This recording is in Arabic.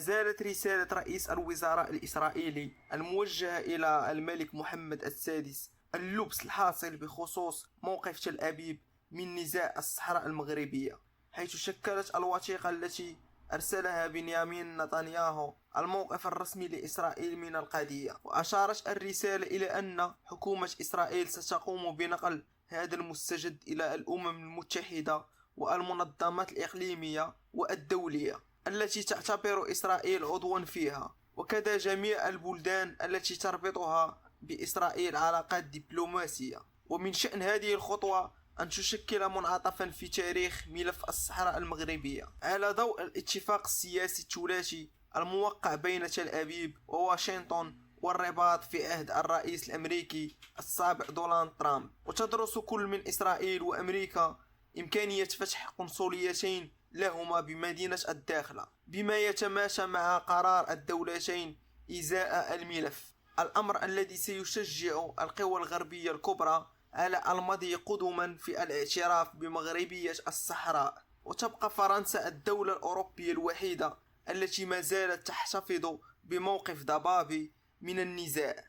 زالت رسالة رئيس الوزراء الإسرائيلي الموجهة إلى الملك محمد السادس اللبس الحاصل بخصوص موقف تل أبيب من نزاع الصحراء المغربية، حيث شكلت الوثيقة التي أرسلها بنيامين نتنياهو الموقف الرسمي لإسرائيل من القضية. وأشارت الرسالة إلى أن حكومة إسرائيل ستقوم بنقل هذا المستجد إلى الأمم المتحدة والمنظمات الإقليمية والدولية التي تعتبر إسرائيل عضوا فيها، وكذا جميع البلدان التي تربطها بإسرائيل علاقات دبلوماسية. ومن شأن هذه الخطوة أن تشكل منعطفا في تاريخ ملف الصحراء المغربية على ضوء الاتفاق السياسي الثلاثي الموقع بين تل أبيب وواشنطن والرباط في عهد الرئيس الأمريكي السابق دونالد ترامب. وتدرس كل من إسرائيل وأمريكا إمكانية فتح قنصليتين لهما بمدينة الداخلة، بما يتماشى مع قرار الدولتين إزاء الملف، الأمر الذي سيشجع القوى الغربية الكبرى على المضي قدما في الاعتراف بمغربية الصحراء. وتبقى فرنسا الدولة الأوروبية الوحيدة التي ما زالت تحتفظ بموقف ضبابي من النزاع.